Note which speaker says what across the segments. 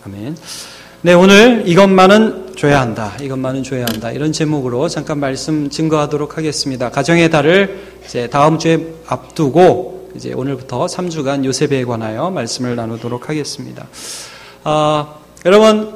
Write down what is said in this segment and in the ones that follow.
Speaker 1: 아멘. 네, 오늘 이것만은 줘야 한다. 이것만은 줘야 한다. 이런 제목으로 잠깐 말씀 증거하도록 하겠습니다. 가정의 달을 이제 다음 주에 앞두고 이제 오늘부터 3주간 요셉에 관하여 말씀을 나누도록 하겠습니다. 여러분,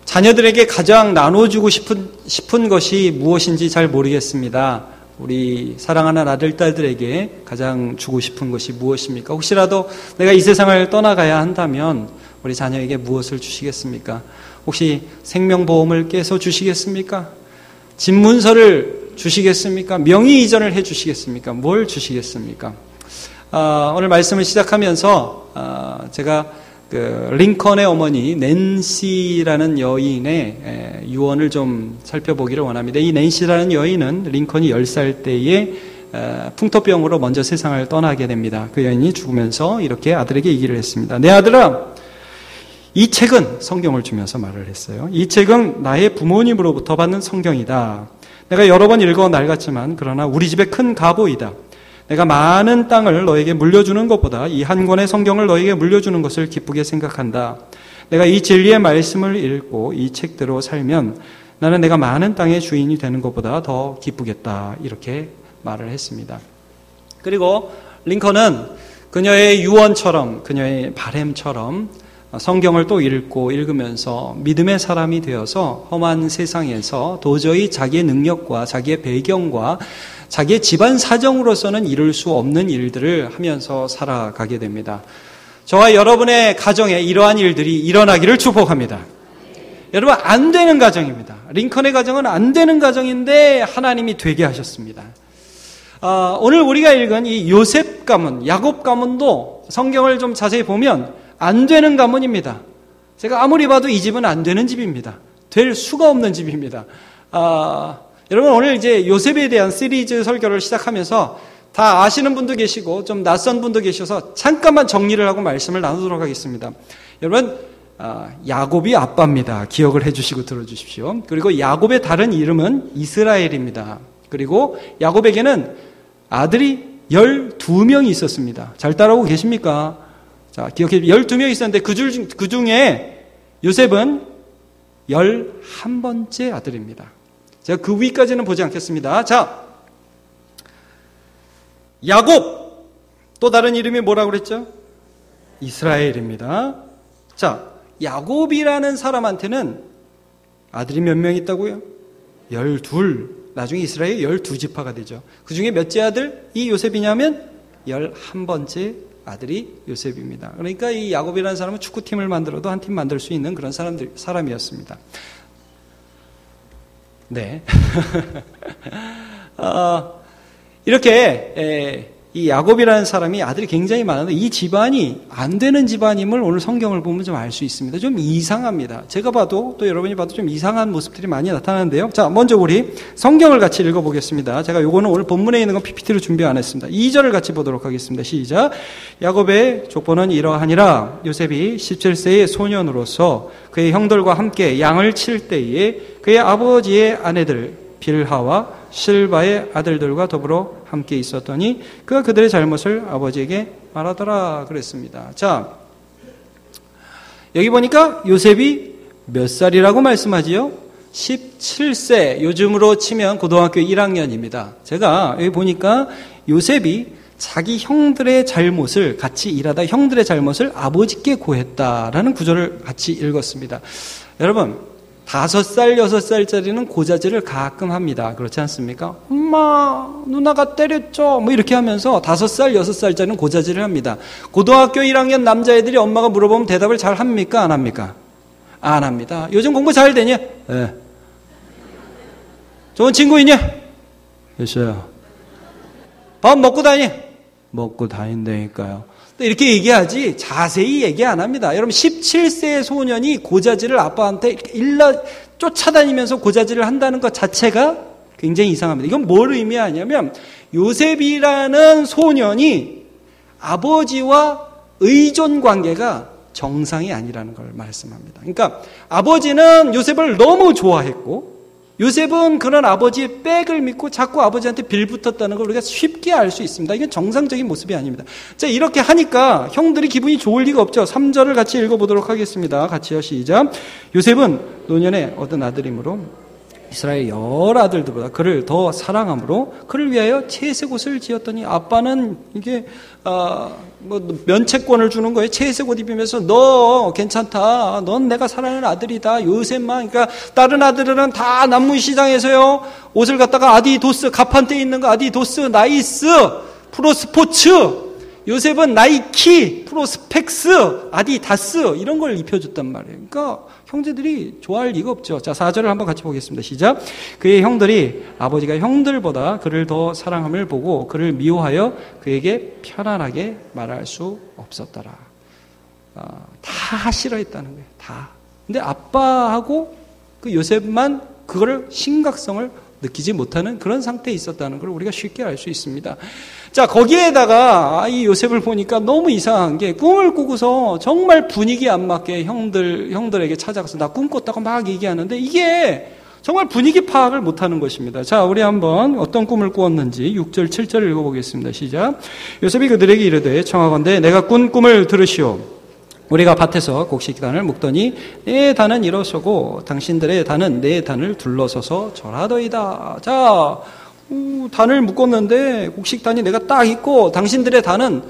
Speaker 1: 자녀들에게 가장 나눠주고 싶은 것이 무엇인지 잘 모르겠습니다. 우리 사랑하는 아들, 딸들에게 가장 주고 싶은 것이 무엇입니까? 혹시라도 내가 이 세상을 떠나가야 한다면 우리 자녀에게 무엇을 주시겠습니까? 혹시 생명보험을 깨서 주시겠습니까? 집문서를 주시겠습니까? 명의 이전을 해 주시겠습니까? 뭘 주시겠습니까? 오늘 말씀을 시작하면서 제가 링컨의 어머니 낸시라는 여인의 유언을 좀 살펴보기를 원합니다. 이 낸시라는 여인은 링컨이 10살 때에 풍토병으로 먼저 세상을 떠나게 됩니다. 그 여인이 죽으면서 이렇게 아들에게 얘기를 했습니다. 내 아들아, 이 책은, 성경을 주면서 말을 했어요. 이 책은 나의 부모님으로부터 받는 성경이다. 내가 여러 번 읽어 낡았지만 그러나 우리 집의 큰 가보이다. 내가 많은 땅을 너에게 물려주는 것보다 이 한 권의 성경을 너에게 물려주는 것을 기쁘게 생각한다. 내가 이 진리의 말씀을 읽고 이 책대로 살면 나는 내가 많은 땅의 주인이 되는 것보다 더 기쁘겠다. 이렇게 말을 했습니다. 그리고 링컨은 그녀의 유언처럼, 그녀의 바램처럼 성경을 또 읽고 읽으면서 믿음의 사람이 되어서 험한 세상에서 도저히 자기의 능력과 자기의 배경과 자기의 집안 사정으로서는 이룰 수 없는 일들을 하면서 살아가게 됩니다. 저와 여러분의 가정에 이러한 일들이 일어나기를 축복합니다. 여러분, 안 되는 가정입니다. 링컨의 가정은 안 되는 가정인데 하나님이 되게 하셨습니다. 오늘 우리가 읽은 이 요셉 가문, 야곱 가문도 성경을 좀 자세히 보면 안 되는 가문입니다. 제가 아무리 봐도 이 집은 안 되는 집입니다. 될 수가 없는 집입니다. 여러분, 오늘 이제 요셉에 대한 시리즈 설교를 시작하면서 다 아시는 분도 계시고 좀 낯선 분도 계셔서 잠깐만 정리를 하고 말씀을 나누도록 하겠습니다. 여러분, 야곱이 아빠입니다. 기억을 해주시고 들어주십시오. 그리고 야곱의 다른 이름은 이스라엘입니다. 그리고 야곱에게는 아들이 12명이 있었습니다. 잘 따라오고 계십니까? 자, 기억해, 12명이 있었는데 그 중에 요셉은 11번째 아들입니다. 제가 그 위까지는 보지 않겠습니다. 자, 야곱, 또 다른 이름이 뭐라고 그랬죠? 이스라엘입니다. 자, 야곱이라는 사람한테는 아들이 몇 명 있다고요? 12. 나중에 이스라엘이 12지파가 되죠. 그 중에 몇째 아들? 이 요셉이냐면 11번째 아들이 요셉입니다. 그러니까 이 야곱이라는 사람은 축구팀을 만들어도 한 팀 만들 수 있는 그런 사람이었습니다. 네. 이렇게 이 야곱이라는 사람이 아들이 굉장히 많은데 이 집안이 안 되는 집안임을 오늘 성경을 보면 좀 알 수 있습니다. 좀 이상합니다. 제가 봐도 또 여러분이 봐도 좀 이상한 모습들이 많이 나타나는데요. 자, 먼저 우리 성경을 같이 읽어보겠습니다. 제가 요거는 오늘 본문에 있는 건 PPT로 준비 안 했습니다. 2절을 같이 보도록 하겠습니다. 시작. 야곱의 족보는 이러하니라. 요셉이 17세의 소년으로서 그의 형들과 함께 양을 칠 때에 그의 아버지의 아내들 빌하와 실바의 아들들과 더불어 함께 있었더니 그가 그들의 잘못을 아버지에게 말하더라 그랬습니다. 자, 여기 보니까 요셉이 몇 살이라고 말씀하지요? 17세, 요즘으로 치면 고등학교 1학년입니다. 제가 여기 보니까 요셉이 자기 형들의 잘못을 같이 일하다 형들의 잘못을 아버지께 고했다라는 구절을 같이 읽었습니다. 여러분, 5살, 6살짜리는 고자질을 가끔 합니다. 그렇지 않습니까? 엄마, 누나가 때렸죠. 뭐 이렇게 하면서 5살, 6살짜리는 고자질을 합니다. 고등학교 1학년 남자애들이 엄마가 물어보면 대답을 잘 합니까? 안 합니까? 안 합니다. 요즘 공부 잘 되냐? 네. 좋은 친구 있냐? 있어요. 밥 먹고 다니? 먹고 다닌다니까요. 이렇게 얘기하지 자세히 얘기 안 합니다. 여러분, 17세의 소년이 고자질을 아빠한테 쫓아다니면서 고자질을 한다는 것 자체가 굉장히 이상합니다. 이건 뭘 의미하냐면 요셉이라는 소년이 아버지와 의존 관계가 정상이 아니라는 걸 말씀합니다. 그러니까 아버지는 요셉을 너무 좋아했고 요셉은 그런 아버지의 백을 믿고 자꾸 아버지한테 빌붙었다는 걸 우리가 쉽게 알 수 있습니다. 이건 정상적인 모습이 아닙니다. 자, 이렇게 하니까 형들이 기분이 좋을 리가 없죠. 3절을 같이 읽어보도록 하겠습니다. 같이요. 시작. 요셉은 노년에 얻은 아들이므로 이스라엘 여러 아들들보다 그를 더 사랑함으로 그를 위하여 채색 옷을 지었더니 아빠는 이게 면책권을 주는 거예요. 채색 옷 입으면서 너 괜찮다. 넌 내가 사랑하는 아들이다. 요셉만. 그러니까 다른 아들들은 다 난문시장에서요 옷을 갖다가 아디도스, 가판대에 있는 거 아디도스, 나이스, 프로스포츠. 요셉은 나이키, 프로스펙스, 아디다스 이런 걸 입혀줬단 말이에요. 그러니까 형제들이 좋아할 리가 없죠. 자, 4절을 한번 같이 보겠습니다. 시작. 그의 형들이 아버지가 형들보다 그를 더 사랑함을 보고 그를 미워하여 그에게 편안하게 말할 수 없었더라. 다 싫어했다는 거예요. 다. 근데 아빠하고 그 요셉만 그거를 심각성을 느끼지 못하는 그런 상태에 있었다는 걸 우리가 쉽게 알 수 있습니다. 자, 거기에다가 이 요셉을 보니까 너무 이상한 게 꿈을 꾸고서 정말 분위기 안 맞게 형들에게 찾아가서 나 꿈 꿨다고 막 얘기하는데 이게 정말 분위기 파악을 못하는 것입니다. 자, 우리 한번 어떤 꿈을 꾸었는지 6절, 7절 읽어보겠습니다. 시작. 요셉이 그들에게 이르되 청하건대 내가 꾼 꿈을 들으시오. 우리가 밭에서 곡식단을 묶더니 내 단은 일어서고 당신들의 단은 내 단을 둘러서서 절하더이다. 자, 단을 묶었는데 곡식단이 내가 딱 있고 당신들의 단은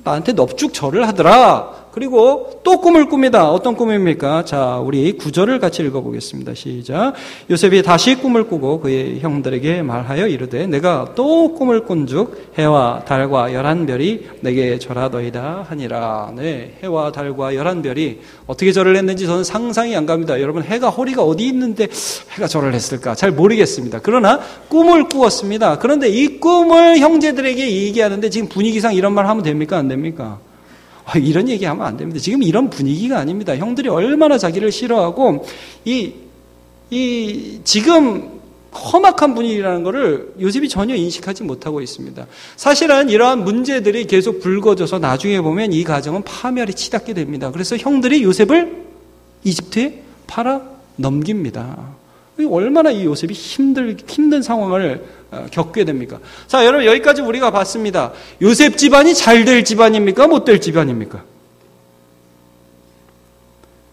Speaker 1: 나한테 넙죽 절을 하더라. 그리고 또 꿈을 꿉니다. 어떤 꿈입니까? 자, 우리 9절을 같이 읽어보겠습니다. 시작. 요셉이 다시 꿈을 꾸고 그의 형들에게 말하여 이르되 내가 또 꿈을 꾼즉 해와 달과 11별이 내게 절하더이다 하니라. 네, 해와 달과 11별이 어떻게 절을 했는지 저는 상상이 안 갑니다. 여러분, 해가 허리가 어디 있는데 해가 절을 했을까? 잘 모르겠습니다. 그러나 꿈을 꾸었습니다. 그런데 이 꿈을 형제들에게 얘기하는데 지금 분위기상 이런 말 하면 됩니까? 안 됩니까? 이런 얘기하면 안 됩니다. 지금 이런 분위기가 아닙니다. 형들이 얼마나 자기를 싫어하고 지금 험악한 분위기라는 것을 요셉이 전혀 인식하지 못하고 있습니다. 사실은 이러한 문제들이 계속 불거져서 나중에 보면 이 가정은 파멸이 치닫게 됩니다. 그래서 형들이 요셉을 이집트에 팔아 넘깁니다. 얼마나 이 요셉이 힘든 상황을 겪게 됩니까? 자, 여러분, 여기까지 우리가 봤습니다. 요셉 집안이 잘 될 집안입니까? 못 될 집안입니까?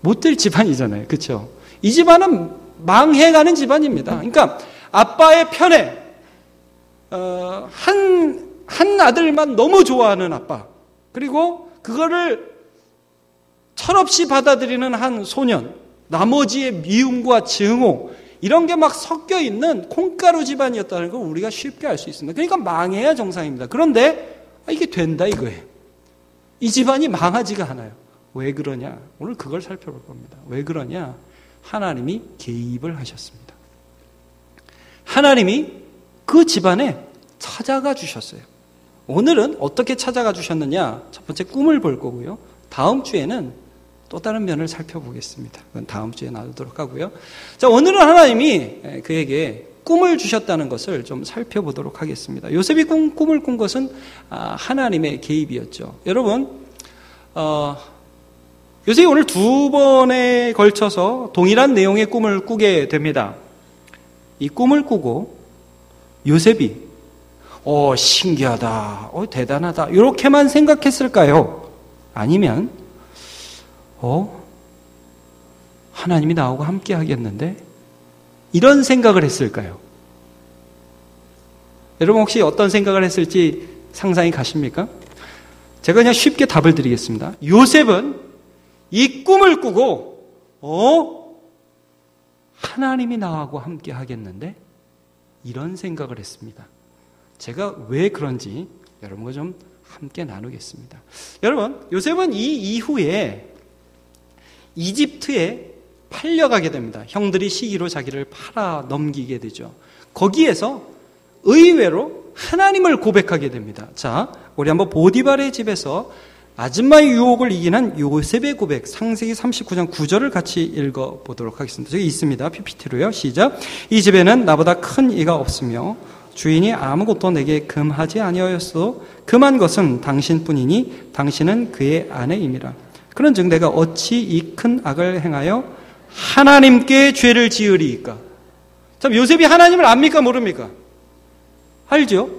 Speaker 1: 못 될 집안이잖아요. 그렇죠? 이 집안은 망해가는 집안입니다. 그러니까 아빠의 편에 한 아들만 너무 좋아하는 아빠, 그리고 그거를 철없이 받아들이는 한 소년, 나머지의 미움과 증오, 이런 게 막 섞여 있는 콩가루 집안이었다는 걸 우리가 쉽게 알 수 있습니다. 그러니까 망해야 정상입니다. 그런데 이게 된다 이거예요. 이 집안이 망하지가 않아요. 왜 그러냐? 오늘 그걸 살펴볼 겁니다. 왜 그러냐? 하나님이 개입을 하셨습니다. 하나님이 그 집안에 찾아가 주셨어요. 오늘은 어떻게 찾아가 주셨느냐? 첫 번째 꿈을 볼 거고요. 다음 주에는 또 다른 면을 살펴보겠습니다. 그건 다음 주에 나누도록 하고요. 자, 오늘은 하나님이 그에게 꿈을 주셨다는 것을 좀 살펴보도록 하겠습니다. 요셉이 꿈을 꾼 것은 하나님의 개입이었죠. 여러분, 요셉이 오늘 2번에 걸쳐서 동일한 내용의 꿈을 꾸게 됩니다. 이 꿈을 꾸고 요셉이 신기하다, 대단하다 이렇게만 생각했을까요? 아니면 하나님이 나하고 함께 하겠는데? 이런 생각을 했을까요? 여러분, 혹시 어떤 생각을 했을지 상상이 가십니까? 제가 그냥 쉽게 답을 드리겠습니다. 요셉은 이 꿈을 꾸고 하나님이 나하고 함께 하겠는데? 이런 생각을 했습니다. 제가 왜 그런지 여러분과 좀 함께 나누겠습니다. 여러분, 요셉은 이 이후에 이집트에 팔려가게 됩니다. 형들이 시기로 자기를 팔아 넘기게 되죠. 거기에서 의외로 하나님을 고백하게 됩니다. 자, 우리 한번 보디발의 집에서 아줌마의 유혹을 이기는 요셉의 고백, 창세기 39장 9절을 같이 읽어보도록 하겠습니다. 저기 있습니다. PPT로요. 시작. 이 집에는 나보다 큰 이가 없으며 주인이 아무것도 내게 금하지 아니하였어도 금한 것은 당신뿐이니 당신은 그의 아내임이라. 그런즉 내가 어찌 이 큰 악을 행하여 하나님께 죄를 지으리이까? 참 요셉이 하나님을 압니까 모릅니까? 알죠?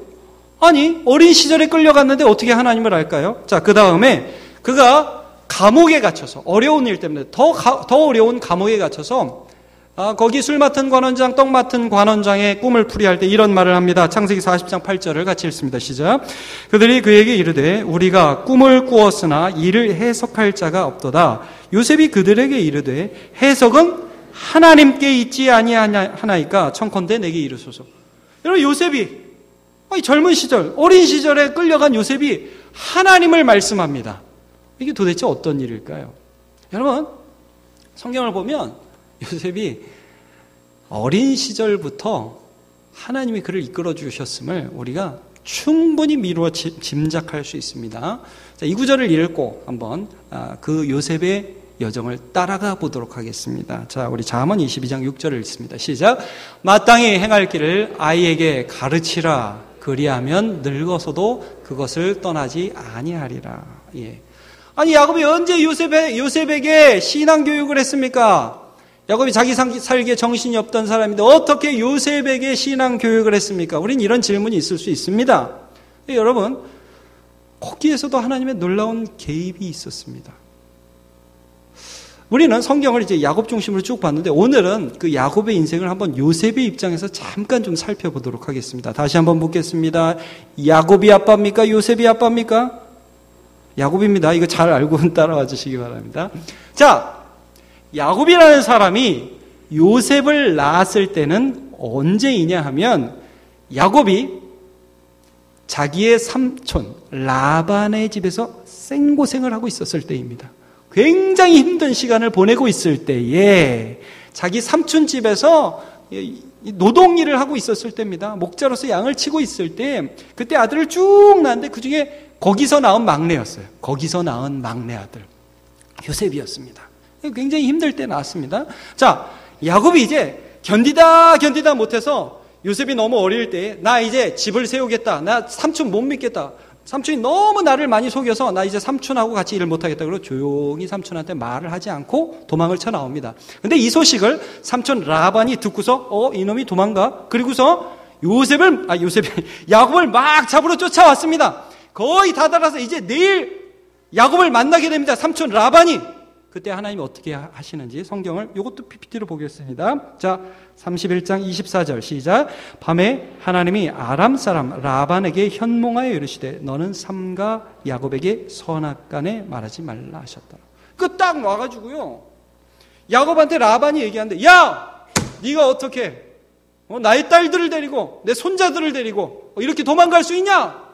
Speaker 1: 아니 어린 시절에 끌려갔는데 어떻게 하나님을 알까요? 자, 그 다음에 그가 감옥에 갇혀서 어려운 일 때문에 더 어려운 감옥에 갇혀서 거기 술 맡은 관원장, 떡 맡은 관원장의 꿈을 풀이할 때 이런 말을 합니다. 창세기 40장 8절을 같이 읽습니다. 시작. 그들이 그에게 이르되 우리가 꿈을 꾸었으나 이를 해석할 자가 없도다. 요셉이 그들에게 이르되 해석은 하나님께 있지 아니하나이까 청컨대 내게 이르소서. 여러분 요셉이 젊은 시절, 어린 시절에 끌려간 요셉이 하나님을 말씀합니다. 이게 도대체 어떤 일일까요? 여러분 성경을 보면 요셉이 어린 시절부터 하나님이 그를 이끌어 주셨음을 우리가 충분히 미루어 짐작할 수 있습니다. 자, 이 구절을 읽고 한번 그 요셉의 여정을 따라가 보도록 하겠습니다. 자, 우리 잠언 22장 6절을 읽습니다. 시작. 마땅히 행할 길을 아이에게 가르치라. 그리하면 늙어서도 그것을 떠나지 아니하리라. 예. 아니 야곱이 언제 요셉에게 신앙 교육을 했습니까? 야곱이 자기 살기에 정신이 없던 사람인데 어떻게 요셉에게 신앙 교육을 했습니까? 우린 이런 질문이 있을 수 있습니다. 여러분 거기에서도 하나님의 놀라운 개입이 있었습니다. 우리는 성경을 이제 야곱 중심으로 쭉 봤는데 오늘은 그 야곱의 인생을 한번 요셉의 입장에서 잠깐 좀 살펴보도록 하겠습니다. 다시 한번 묻겠습니다. 야곱이 아빠입니까? 요셉이 아빠입니까? 야곱입니다. 이거 잘 알고 따라와 주시기 바랍니다. 자, 야곱이라는 사람이 요셉을 낳았을 때는 언제이냐 하면 야곱이 자기의 삼촌 라반의 집에서 생고생을 하고 있었을 때입니다. 굉장히 힘든 시간을 보내고 있을 때에 자기 삼촌 집에서 노동일을 하고 있었을 때입니다. 목자로서 양을 치고 있을 때 그때 아들을 쭉 낳았는데 그중에 거기서 낳은 막내였어요. 거기서 낳은 막내 아들 요셉이었습니다. 굉장히 힘들 때 낳았습니다. 자, 야곱이 이제 견디다 못해서 요셉이 너무 어릴 때 나 이제 집을 세우겠다. 나 삼촌 못 믿겠다. 삼촌이 너무 나를 많이 속여서 나 이제 삼촌하고 같이 일을 못하겠다. 그러고 조용히 삼촌한테 말을 하지 않고 도망을 쳐 나옵니다. 근데 이 소식을 삼촌 라반이 듣고서 이놈이 도망가. 그리고서 야곱을 막 잡으러 쫓아왔습니다. 거의 다다라서 이제 내일 야곱을 만나게 됩니다. 삼촌 라반이. 그때 하나님이 어떻게 하시는지 성경을 이것도 PPT로 보겠습니다. 자, 31장 24절 시작. 밤에 하나님이 아람 사람 라반에게 현몽하여 이르시되 너는 삼가 야곱에게 선악간에 말하지 말라 하셨다. 그 딱 와가지고요. 야곱한테 라반이 얘기하는데 야! 네가 어떻게 나의 딸들을 데리고 내 손자들을 데리고 이렇게 도망갈 수 있냐?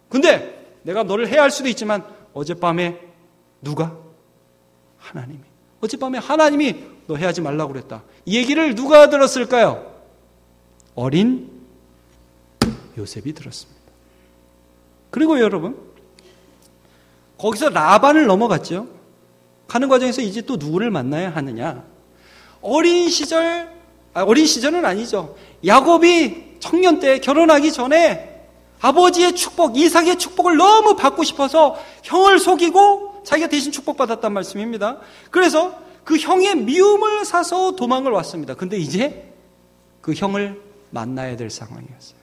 Speaker 1: 근데 내가 너를 해할 수도 있지만 어젯밤에 누가? 하나님이. 어젯밤에 하나님이 너 해하지 말라고 그랬다. 이 얘기를 누가 들었을까요? 어린 요셉이 들었습니다. 그리고 여러분 거기서 라반을 넘어갔죠. 가는 과정에서 이제 또 누구를 만나야 하느냐. 어린 시절은 아니죠. 야곱이 청년 때 결혼하기 전에 아버지의 축복, 이삭의 축복을 너무 받고 싶어서 형을 속이고 자기가 대신 축복받았단 말씀입니다. 그래서 그 형의 미움을 사서 도망을 왔습니다. 근데 이제 그 형을 만나야 될 상황이었어요.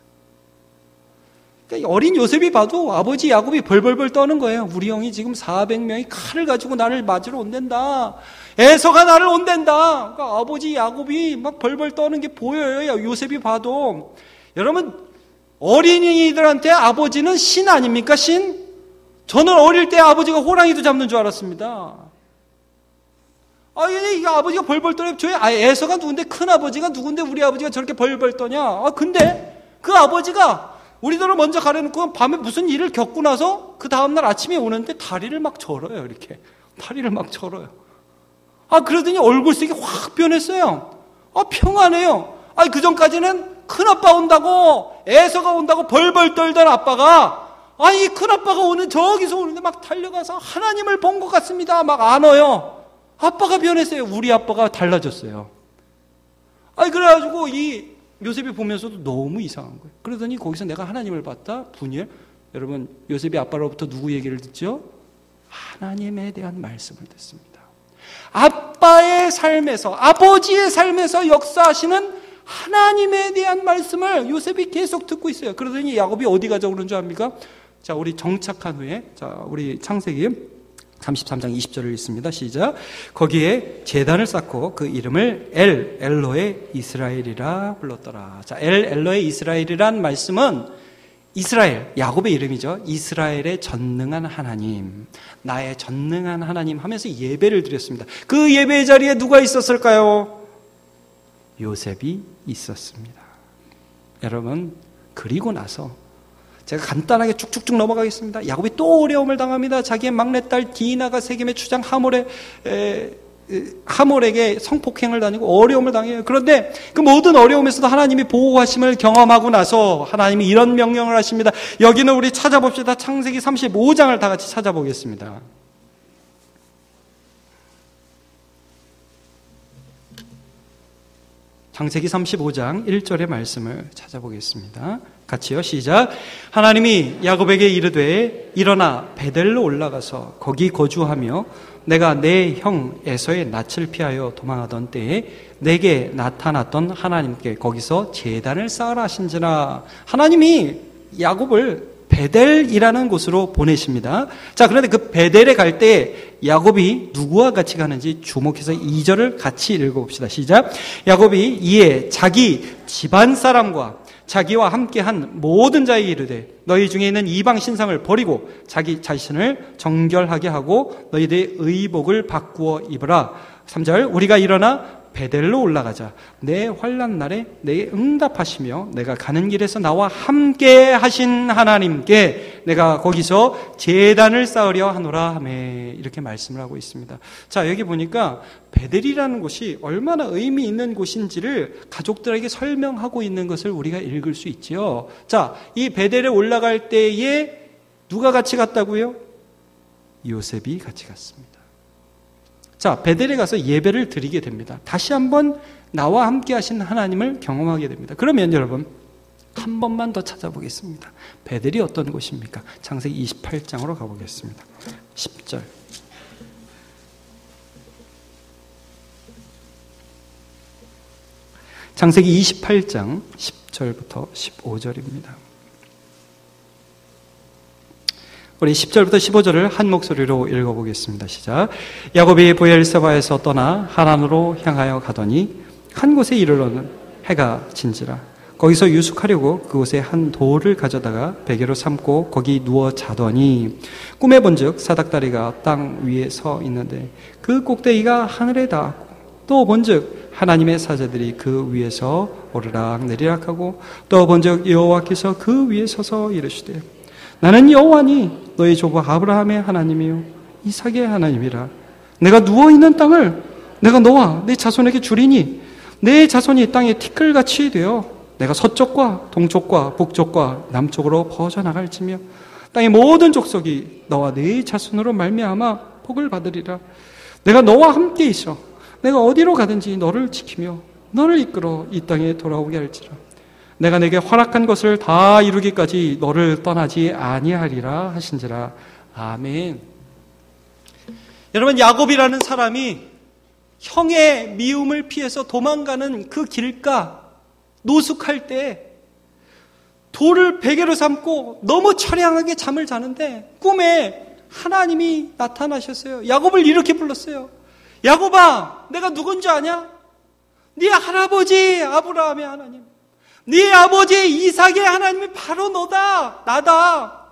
Speaker 1: 그러니까 어린 요셉이 봐도 아버지 야곱이 벌벌벌 떠는 거예요. 우리 형이 지금 400명이 칼을 가지고 나를 맞으러 온댄다. 에서가 나를 온댄다. 그러니까 아버지 야곱이 막 벌벌 떠는 게 보여요. 요셉이 봐도. 여러분 어린이들한테 아버지는 신 아닙니까? 신? 저는 어릴 때 아버지가 호랑이도 잡는 줄 알았습니다. 이게 아버지가 벌벌 떠요. 에서가 누군데, 큰 아버지가 누군데 우리 아버지가 저렇게 벌벌 떠냐? 근데 그 아버지가 우리들을 먼저 가려놓고 밤에 무슨 일을 겪고 나서 그 다음날 아침에 오는데 다리를 막 절어요. 이렇게. 다리를 막 절어요. 그러더니 얼굴색이 확 변했어요. 평안해요. 그 전까지는 큰아빠 온다고, 에서가 온다고 벌벌 떨던 아빠가 이 큰아빠가 저기서 오는데 막 달려가서 하나님을 본 것 같습니다. 막 안어요. 아빠가 변했어요. 우리 아빠가 달라졌어요. 그래가지고 이 요셉이 보면서도 너무 이상한 거예요. 그러더니 거기서 내가 하나님을 봤다. 분이엘. 여러분 요셉이 아빠로부터 누구 얘기를 듣죠? 하나님에 대한 말씀을 듣습니다. 아빠의 삶에서, 아버지의 삶에서 역사하시는 하나님에 대한 말씀을 요셉이 계속 듣고 있어요. 그러더니 야곱이 어디 가자고 그러는 줄 압니까? 자, 우리 정착한 후에, 자, 우리 창세기 33장 20절을 읽습니다. 시작. 거기에 제단을 쌓고 그 이름을 엘로의 이스라엘이라 불렀더라. 자, 엘로의 이스라엘이란 말씀은 이스라엘, 야곱의 이름이죠. 이스라엘의 전능한 하나님, 나의 전능한 하나님 하면서 예배를 드렸습니다. 그 예배의 자리에 누가 있었을까요? 요셉이 있었습니다. 여러분, 그리고 나서 제가 간단하게 쭉쭉쭉 넘어가겠습니다. 야곱이 또 어려움을 당합니다. 자기의 막내딸 디나가 세겜의 추장 하몰에게 성폭행을 다니고 어려움을 당해요. 그런데 그 모든 어려움에서도 하나님이 보호하심을 경험하고 나서 하나님이 이런 명령을 하십니다. 여기는 우리 찾아봅시다. 창세기 35장을 다 같이 찾아보겠습니다. 창세기 35장 1절의 말씀을 찾아보겠습니다. 같이요. 시작. 하나님이 야곱에게 이르되 일어나 베델로 올라가서 거기 거주하며 내가 내 형 에서의 낯을 피하여 도망하던 때에 내게 나타났던 하나님께 거기서 제단을 쌓으라 하신지라. 하나님이 야곱을 베델이라는 곳으로 보내십니다. 자, 그런데 그 베델에 갈 때 야곱이 누구와 같이 가는지 주목해서 2절을 같이 읽어봅시다. 시작. 야곱이 이에 자기 집안 사람과 자기와 함께한 모든 자에게 이르되 너희 중에 있는 이방 신상을 버리고 자기 자신을 정결하게 하고 너희들의 의복을 바꾸어 입으라. 3절. 우리가 일어나 베델로 올라가자. 내 환난 날에 내게 응답하시며 내가 가는 길에서 나와 함께 하신 하나님께 내가 거기서 제단을 쌓으려 하노라 하매. 이렇게 말씀을 하고 있습니다. 자, 여기 보니까 베델이라는 곳이 얼마나 의미 있는 곳인지를 가족들에게 설명하고 있는 것을 우리가 읽을 수 있지요. 자, 이 베델에 올라갈 때에 누가 같이 갔다고요? 요셉이 같이 갔습니다. 자, 베델에 가서 예배를 드리게 됩니다. 다시 한번 나와 함께 하신 하나님을 경험하게 됩니다. 그러면 여러분, 한 번만 더 찾아보겠습니다. 베델이 어떤 곳입니까? 창세기 28장으로 가보겠습니다. 10절. 창세기 28장 10절부터 15절입니다. 우리 10절부터 15절을 한 목소리로 읽어보겠습니다. 시작. 야곱이 브엘세바에서 떠나 하란으로 향하여 가더니 한 곳에 이르러는 해가 진지라. 거기서 유숙하려고 그곳에 한 돌을 가져다가 베개로 삼고 거기 누워 자더니 꿈에 본즉 사닥다리가 땅 위에 서 있는데 그 꼭대기가 하늘에 닿았고 또 본즉 하나님의 사자들이 그 위에서 오르락 내리락 하고 또 본즉 여호와께서 그 위에 서서 이르시되 나는 여호와니 너희 조부 아브라함의 하나님이요 이삭의 하나님이라. 내가 누워있는 땅을 내가 너와 내 자손에게 주리니 내 자손이 땅에 티끌같이 되어 내가 서쪽과 동쪽과 북쪽과 남쪽으로 퍼져나갈지며 땅의 모든 족속이 너와 네 자손으로 말미암아 복을 받으리라. 내가 너와 함께 있어 내가 어디로 가든지 너를 지키며 너를 이끌어 이 땅에 돌아오게 할지라. 내가 내게 허락한 것을 다 이루기까지 너를 떠나지 아니하리라 하신지라. 아멘. 여러분, 야곱이라는 사람이 형의 미움을 피해서 도망가는 그 길가 노숙할 때 돌을 베개로 삼고 너무 처량하게 잠을 자는데 꿈에 하나님이 나타나셨어요. 야곱을 이렇게 불렀어요. 야곱아, 내가 누군지 아냐? 네 할아버지 아브라함의 하나님, 네 아버지 이삭의 하나님이 바로 너다, 나다.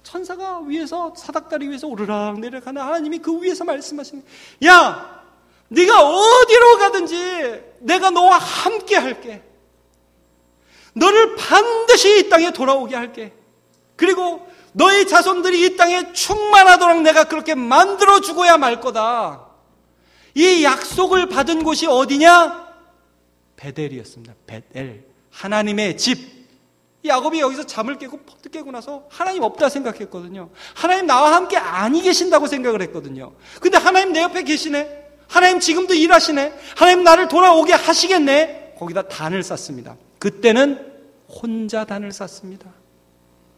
Speaker 1: 천사가 위에서 사닥다리 위에서 오르락 내리락 하는 하나님이 그 위에서 말씀하시는, 야, 네가 어디로 가든지 내가 너와 함께 할게. 너를 반드시 이 땅에 돌아오게 할게. 그리고 너의 자손들이 이 땅에 충만하도록 내가 그렇게 만들어 주고야 말 거다. 이 약속을 받은 곳이 어디냐? 베델이었습니다. 베델, 하나님의 집. 야곱이 여기서 잠을 깨고 퍼뜩 깨고 나서 하나님 없다 생각했거든요. 하나님 나와 함께 아니 계신다고 생각을 했거든요. 근데 하나님 내 옆에 계시네. 하나님 지금도 일하시네. 하나님 나를 돌아오게 하시겠네. 거기다 단을 쌓습니다. 그때는 혼자 단을 쌓습니다.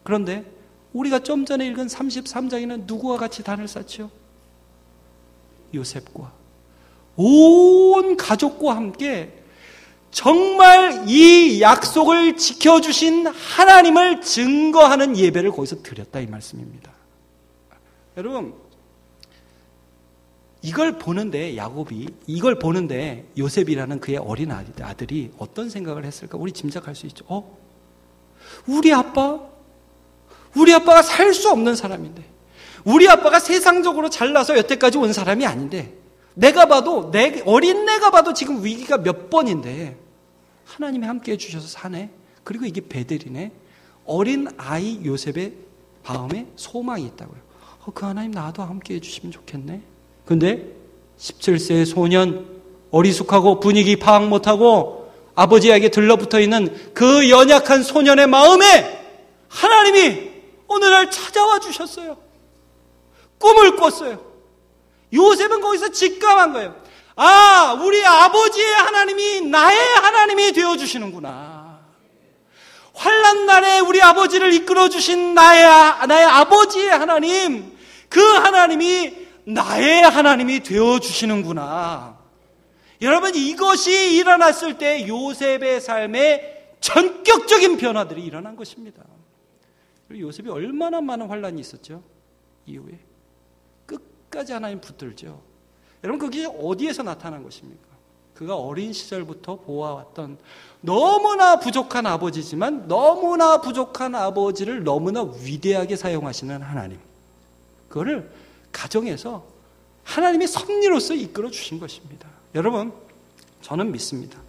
Speaker 1: 그런데 우리가 좀 전에 읽은 33장에는 누구와 같이 단을 쌓죠? 요셉과 온 가족과 함께 정말 이 약속을 지켜주신 하나님을 증거하는 예배를 거기서 드렸다 이 말씀입니다. 여러분, 이걸 보는데 요셉이라는 그의 어린 아들이 어떤 생각을 했을까? 우리 짐작할 수 있죠. 우리 아빠가 살 수 없는 사람인데, 우리 아빠가 세상적으로 잘나서 여태까지 온 사람이 아닌데, 어린내가 봐도 지금 위기가 몇 번인데 하나님이 함께 해주셔서 사네. 그리고 이게 베델이네. 어린 아이 요셉의 마음에 소망이 있다고요. 그 하나님 나도 함께 해주시면 좋겠네. 근데 17세의 소년, 어리숙하고 분위기 파악 못하고 아버지에게 들러붙어 있는 그 연약한 소년의 마음에 하나님이 어느 날 찾아와 주셨어요. 꿈을 꿨어요. 요셉은 거기서 직감한 거예요. 우리 아버지의 하나님이 나의 하나님이 되어주시는구나. 환난 날에 우리 아버지를 이끌어주신 나의 아버지의 하나님, 그 하나님이 나의 하나님이 되어주시는구나. 여러분, 이것이 일어났을 때 요셉의 삶에 전격적인 변화들이 일어난 것입니다. 요셉이 얼마나 많은 환난이 있었죠? 이후에 끝까지 하나님 붙들죠. 여러분, 그게 어디에서 나타난 것입니까? 그가 어린 시절부터 보아왔던 너무나 부족한 아버지지만 너무나 부족한 아버지를 너무나 위대하게 사용하시는 하나님, 그거를 가정에서 하나님이 섭리로서 이끌어 주신 것입니다. 여러분, 저는 믿습니다.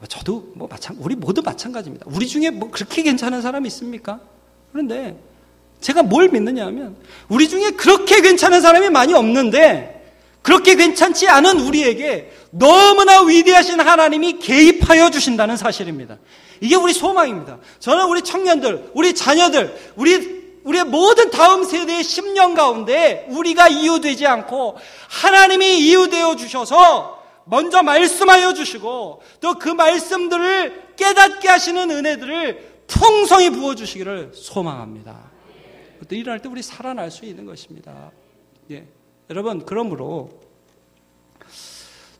Speaker 1: 저도 우리 모두 마찬가지입니다. 우리 중에 그렇게 괜찮은 사람이 있습니까? 그런데 제가 뭘 믿느냐 하면, 우리 중에 그렇게 괜찮은 사람이 많이 없는데, 그렇게 괜찮지 않은 우리에게 너무나 위대하신 하나님이 개입하여 주신다는 사실입니다. 이게 우리 소망입니다. 저는 우리 청년들, 우리 자녀들, 우리의 모든 다음 세대의 10년 가운데 우리가 이유되지 않고 하나님이 이유되어 주셔서 먼저 말씀하여 주시고 또 그 말씀들을 깨닫게 하시는 은혜들을 풍성히 부어주시기를 소망합니다. 그때 일어날 때 우리 살아날 수 있는 것입니다. 여러분, 그러므로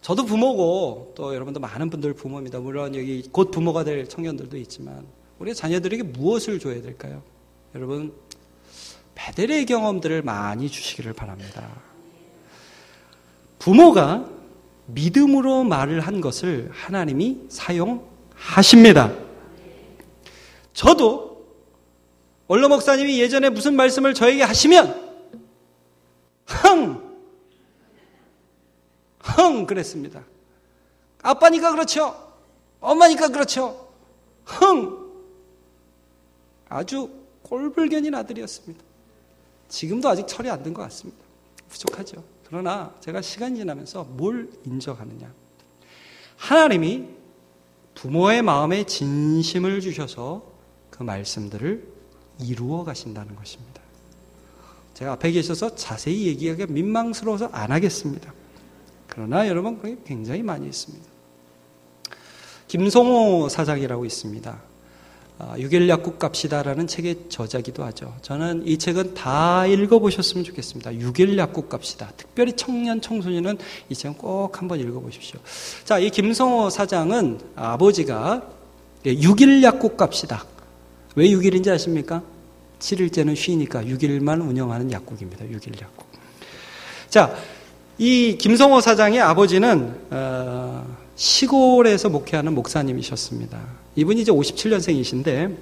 Speaker 1: 저도 부모고 또 여러분도 많은 분들 부모입니다. 물론 여기 곧 부모가 될 청년들도 있지만 우리 자녀들에게 무엇을 줘야 될까요? 여러분, 베델의 경험들을 많이 주시기를 바랍니다. 부모가 믿음으로 말을 한 것을 하나님이 사용하십니다. 저도 원로 목사님이 예전에 무슨 말씀을 저에게 하시면 그랬습니다. 아빠니까 그렇죠. 엄마니까 그렇죠. 아주 꼴불견인 아들이었습니다. 지금도 아직 철이 안 든 것 같습니다. 부족하죠. 그러나 제가 시간이 지나면서 뭘 인정하느냐. 하나님이 부모의 마음에 진심을 주셔서 그 말씀들을 이루어 가신다는 것입니다. 제가 앞에 계셔서 자세히 얘기하기가 민망스러워서 안 하겠습니다. 그러나 여러분, 그게 굉장히 많이 있습니다. 김성호 사장이라고 있습니다. 6일 약국 갑시다라는 책의 저자기도 하죠. 저는 이 책은 다 읽어보셨으면 좋겠습니다. 6일 약국 갑시다. 특별히 청년, 청소년은 이 책은 꼭 한번 읽어보십시오. 자, 이 김성호 사장은 아버지가 6일 약국 갑시다. 왜 6일인지 아십니까? 7일째는 쉬니까 6일만 운영하는 약국입니다. 6일 약국. 자, 이 김성호 사장의 아버지는 시골에서 목회하는 목사님이셨습니다. 이분이 이제 57년생이신데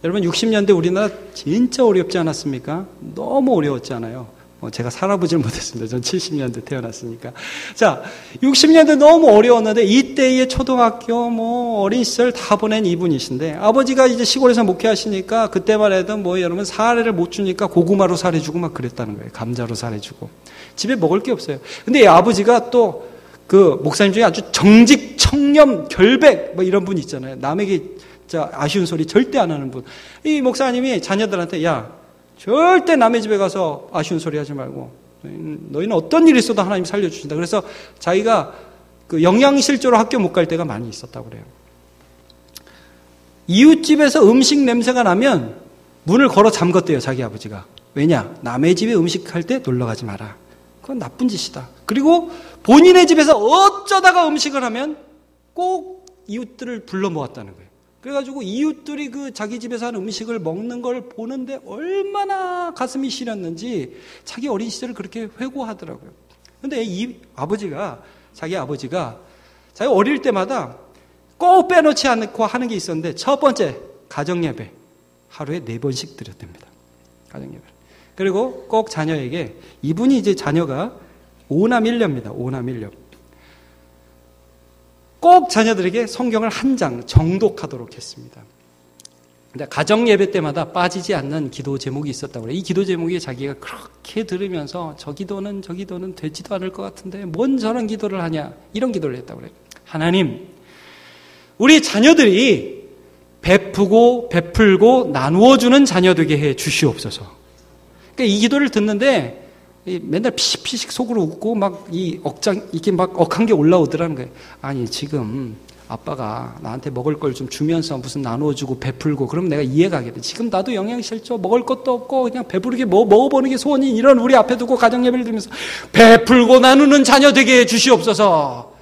Speaker 1: 여러분, 60년대 우리나라 진짜 어렵지 않았습니까? 너무 어려웠잖아요. 제가 살아보질 못했습니다. 전 70년대 태어났으니까. 자, 60년대 너무 어려웠는데 이때의 초등학교 어린 시절 다 보낸 이분이신데, 아버지가 이제 시골에서 목회하시니까 그때만 해도 여러분 사례를 못 주니까 고구마로 사례 주고 막 그랬다는 거예요. 감자로 사례 주고. 집에 먹을 게 없어요. 근데 이 아버지가 또 그 목사님 중에 아주 정직, 청렴, 결백 이런 분 있잖아요. 남에게 아쉬운 소리 절대 안 하는 분. 이 목사님이 자녀들한테, 야, 절대 남의 집에 가서 아쉬운 소리 하지 말고 너희는 어떤 일이 있어도 하나님 살려주신다. 그래서 자기가 그 영양실조로 학교 못 갈 때가 많이 있었다고 그래요. 이웃집에서 음식 냄새가 나면 문을 걸어 잠궜대요, 자기 아버지가. 왜냐? 남의 집에 음식할 때 놀러 가지 마라. 그건 나쁜 짓이다. 그리고 본인의 집에서 어쩌다가 음식을 하면 꼭 이웃들을 불러 모았다는 거예요. 그래가지고 이웃들이 그 자기 집에서 한 음식을 먹는 걸 보는데 얼마나 가슴이 시렸는지 자기 어린 시절을 그렇게 회고하더라고요. 근데 이 아버지가, 자기 아버지가 자기 어릴 때마다 꼭 빼놓지 않고 하는 게 있었는데, 첫 번째, 가정예배. 하루에 4번씩 드렸답니다. 가정예배. 그리고 꼭 자녀에게, 이분이 이제 자녀가 5남 1녀입니다. 5남 1녀. 꼭 자녀들에게 성경을 한 장 정독하도록 했습니다. 근데 가정예배 때마다 빠지지 않는 기도 제목이 있었다고 그래요. 이 기도 제목이 자기가 그렇게 들으면서 저 기도는 되지도 않을 것 같은데 뭔 저런 기도를 하냐, 이런 기도를 했다고 그래요. 하나님, 우리 자녀들이 베풀고 나누어주는 자녀 되게 해 주시옵소서. 그러니까 이 기도를 듣는데 맨날 피식피식 속으로 웃고 막 이렇게 막 억한 게 올라오더라는 거예요. 아니, 지금 아빠가 나한테 먹을 걸 좀 주면서 무슨 나누어주고 베풀고 그러면 내가 이해가 하겠다. 지금 나도 영양실조, 먹을 것도 없고 그냥 배부르게 먹어보는 게 소원이, 이런 우리 앞에 두고 가정예배를 드리면서 베풀고 나누는 자녀 되게 해 주시옵소서.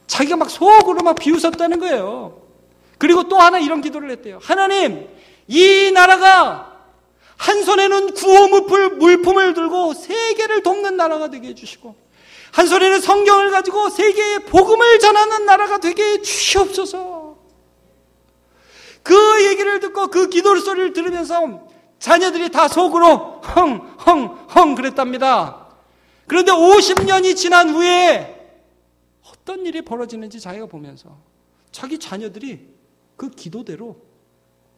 Speaker 1: 자기가 막 속으로 막 비웃었다는 거예요. 그리고 또 하나 이런 기도를 했대요. 하나님, 이 나라가 한 손에는 구호 물품을 들고 세계를 돕는 나라가 되게 해주시고, 한 손에는 성경을 가지고 세계에 복음을 전하는 나라가 되게 해주시옵소서. 그 얘기를 듣고 그 기도 소리를 들으면서 자녀들이 다 속으로 헝 그랬답니다. 그런데 50년이 지난 후에 어떤 일이 벌어지는지 자기가 보면서 자기 자녀들이 그 기도대로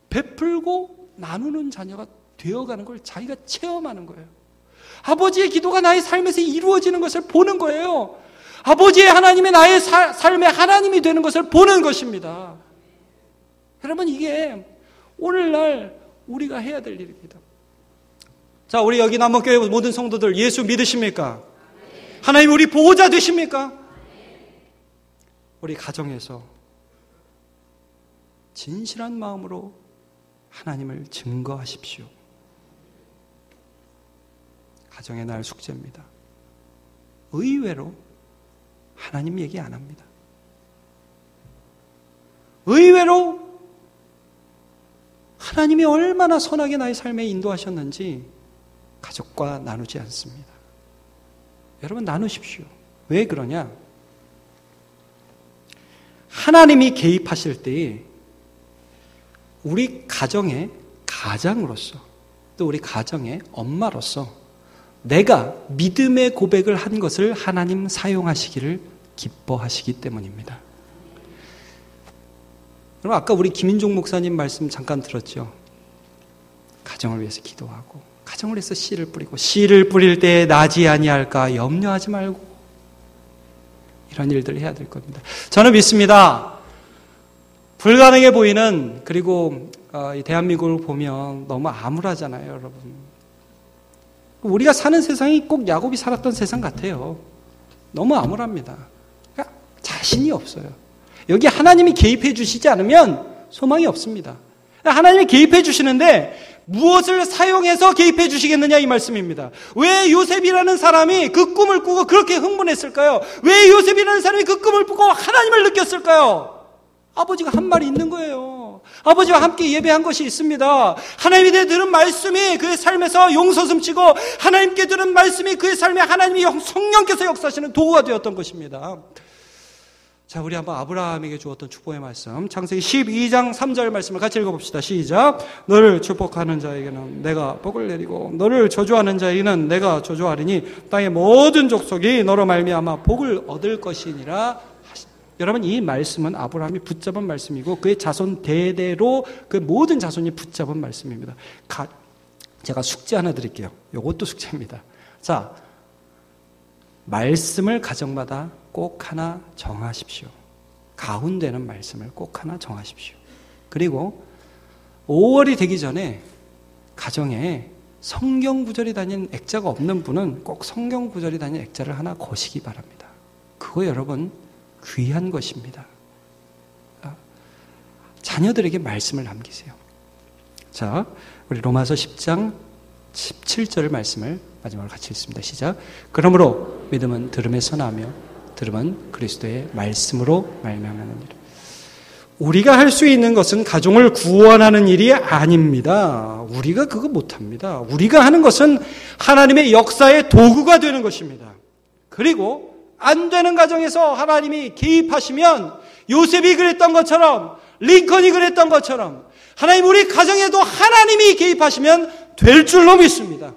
Speaker 1: 베풀고 나누는 자녀가 되어가는 걸 자기가 체험하는 거예요. 아버지의 기도가 나의 삶에서 이루어지는 것을 보는 거예요. 아버지의 하나님이 나의 삶의 하나님이 되는 것을 보는 것입니다. 여러분, 이게 오늘날 우리가 해야 될 일입니다. 자, 우리 여기 남원교회 모든 성도들 예수 믿으십니까? 하나님 우리 보호자 되십니까? 우리 가정에서 진실한 마음으로 하나님을 증거하십시오. 가정의 날 숙제입니다. 의외로 하나님 얘기 안 합니다. 의외로 하나님이 얼마나 선하게 나의 삶에 인도하셨는지 가족과 나누지 않습니다. 여러분, 나누십시오. 왜 그러냐? 하나님이 개입하실 때 우리 가정의 가장으로서, 또 우리 가정의 엄마로서 내가 믿음의 고백을 한 것을 하나님 사용하시기를 기뻐하시기 때문입니다. 여러분, 아까 우리 김인종 목사님 말씀 잠깐 들었죠? 가정을 위해서 기도하고 가정을 위해서 씨를 뿌리고, 씨를 뿌릴 때 나지 아니할까 염려하지 말고, 이런 일들을 해야 될 겁니다. 저는 믿습니다. 불가능해 보이는, 그리고 이 대한민국을 보면 너무 암울하잖아요, 여러분. 우리가 사는 세상이 꼭 야곱이 살았던 세상 같아요. 너무 암울합니다. 그러니까 자신이 없어요. 여기 하나님이 개입해 주시지 않으면 소망이 없습니다. 하나님이 개입해 주시는데 무엇을 사용해서 개입해 주시겠느냐, 이 말씀입니다. 왜 요셉이라는 사람이 그 꿈을 꾸고 그렇게 흥분했을까요? 왜 요셉이라는 사람이 그 꿈을 꾸고 하나님을 느꼈을까요? 아버지가 한 말이 있는 거예요. 아버지와 함께 예배한 것이 있습니다. 하나님께 들은 말씀이 그의 삶에서 용서숨치고, 하나님께 들은 말씀이 그의 삶에 하나님이 성령께서 역사하시는 도구가 되었던 것입니다. 자, 우리 한번 아브라함에게 주었던 축복의 말씀, 창세기 12장 3절 말씀을 같이 읽어봅시다. 시작. 너를 축복하는 자에게는 내가 복을 내리고 너를 저주하는 자에게는 내가 저주하리니 땅의 모든 족속이 너로 말미암아 복을 얻을 것이니라. 여러분, 이 말씀은 아브라함이 붙잡은 말씀이고 그의 자손 대대로 그 모든 자손이 붙잡은 말씀입니다. 제가 숙제 하나 드릴게요. 이것도 숙제입니다. 자, 말씀을 가정마다 꼭 하나 정하십시오. 가운데는 말씀을 꼭 하나 정하십시오. 그리고 5월이 되기 전에 가정에 성경 구절이 다닌 액자가 없는 분은 꼭 성경 구절이 다닌 액자를 하나 거시기 바랍니다. 그거 여러분 귀한 것입니다. 자녀들에게 말씀을 남기세요. 자, 우리 로마서 10장 17절 말씀을 마지막으로 같이 읽습니다. 시작. 그러므로 믿음은 들음에서 나며 들으면 그리스도의 말씀으로 말미암느니라. 우리가 할 수 있는 것은 가정을 구원하는 일이 아닙니다. 우리가 그거 못합니다. 우리가 하는 것은 하나님의 역사의 도구가 되는 것입니다. 그리고 안 되는 가정에서 하나님이 개입하시면 요셉이 그랬던 것처럼, 링컨이 그랬던 것처럼 하나님 우리 가정에도 하나님이 개입하시면 될 줄로 믿습니다.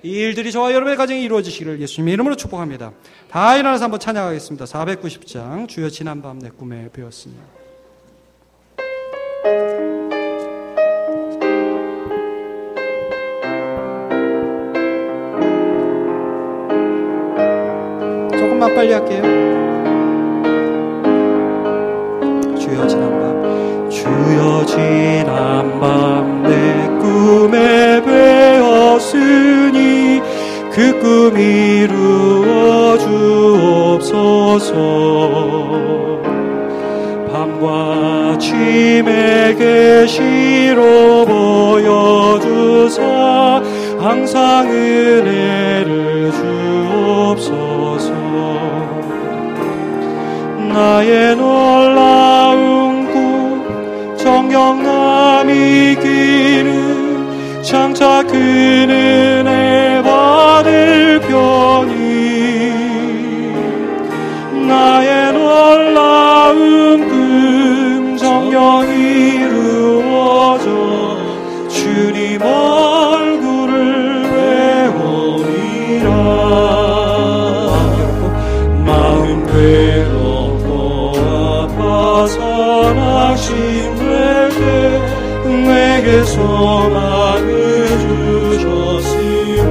Speaker 1: 이 일들이 저와 여러분의 가정에 이루어지시기를 예수님의 이름으로 축복합니다. 다 일어나서 한번 찬양하겠습니다. 490장 주여 지난밤 내 꿈에 배웠으니. 조금만 빨리 할게요. 주여 지난밤, 주여 지난밤 내 꿈에 배웠으니 그 꿈 이루어 주옵소서. 밤과 아침에 계시로 보여주사 항상 은혜를 주옵소서. 나의 놀라운 꿈 정령남 이기는 장차 그 은혜 받을 편이. 나의 놀라운 꿈 정령 이루어져 주님 얼굴을 배우리라. 마음 괴롭고 아파서 낙심될 때 내게 소망을 주셨으며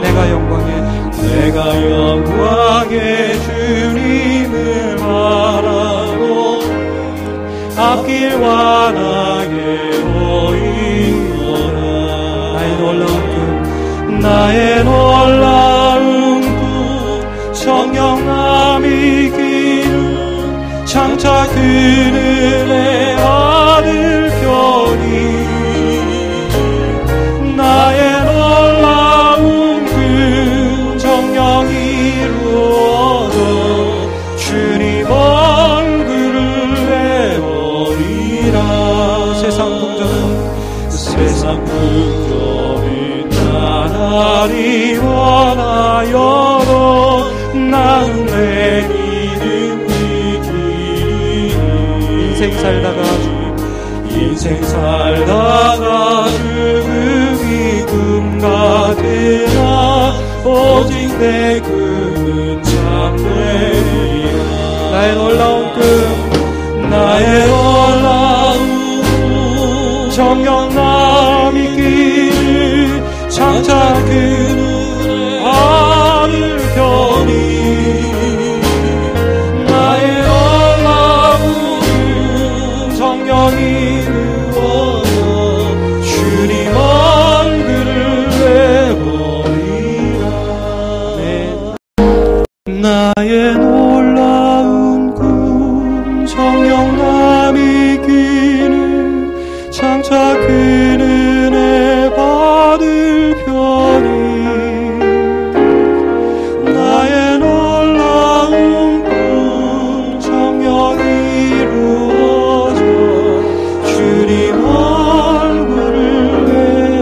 Speaker 1: 내가 영광의 주님을 바라고 앞길 환하게 보이노라. 나의 놀라운 꿈 정령남 이기는 장차 그 은혜 받을 편이. 나의 놀라운 꿈 정령 이루어져 주님 얼굴을 배우리라. 세상 풍조는 나날이 원하여도 나는 내 믿음 지키리. 인생 살다가 죽음이 꿈 같으나 오직 내 꿈은 참되리라. 나의 놀라운 꿈 정령남 이길 장차 그 은혜 받을 편이. 나의 놀라운 꿈 정령 이루어져 주님 얼굴을 배우리라. 나의 놀라운 꿈 정령남 이기는 장차 그 은혜 받을 편이. 나의 놀라운 꿈 정령 이루어져 주님 얼굴을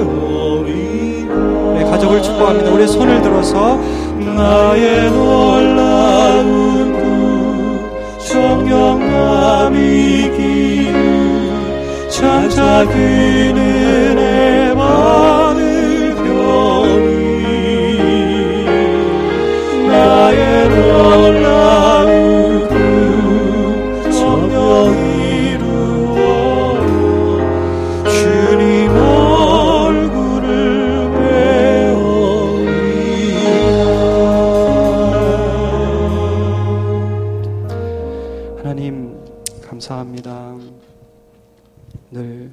Speaker 1: 배우리라. 네, 가족을 축복합니다. 우리 손을 들어서 나의 놀라운 꿈 정령남 이기는 장차 그 은혜 받을 편이. 나의 놀라운 꿈 정령 이루어 주님 얼굴을 배우리라. 하나님 감사합니다. 늘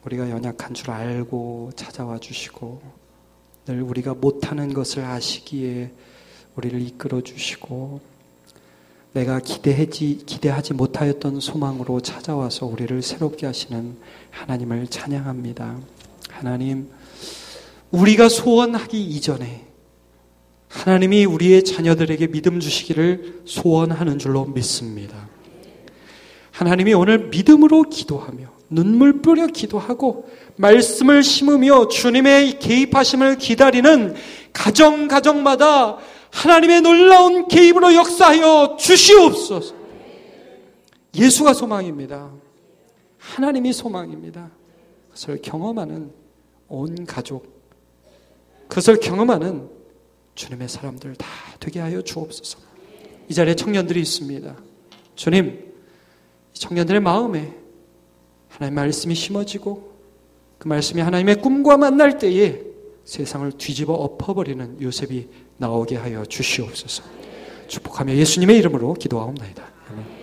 Speaker 1: 우리가 연약한 줄 알고 찾아와 주시고, 늘 우리가 못하는 것을 아시기에 우리를 이끌어 주시고, 내가 기대하지 못하였던 소망으로 찾아와서 우리를 새롭게 하시는 하나님을 찬양합니다. 하나님, 우리가 소원하기 이전에
Speaker 2: 하나님이 우리의 자녀들에게 믿음 주시기를 소원하는 줄로 믿습니다. 하나님이 오늘 믿음으로 기도하며 눈물 뿌려 기도하고 말씀을 심으며 주님의 개입하심을 기다리는 가정마다 하나님의 놀라운 개입으로 역사하여 주시옵소서. 예수가 소망입니다. 하나님이 소망입니다. 그것을 경험하는 온 가족, 그것을 경험하는 주님의 사람들 다 되게 하여 주옵소서. 이 자리에 청년들이 있습니다. 주님, 이 청년들의 마음에 하나님의 말씀이 심어지고 그 말씀이 하나님의 꿈과 만날 때에 세상을 뒤집어 엎어버리는 요셉이 나오게 하여 주시옵소서. 축복하며 예수님의 이름으로 기도하옵나이다. 아멘.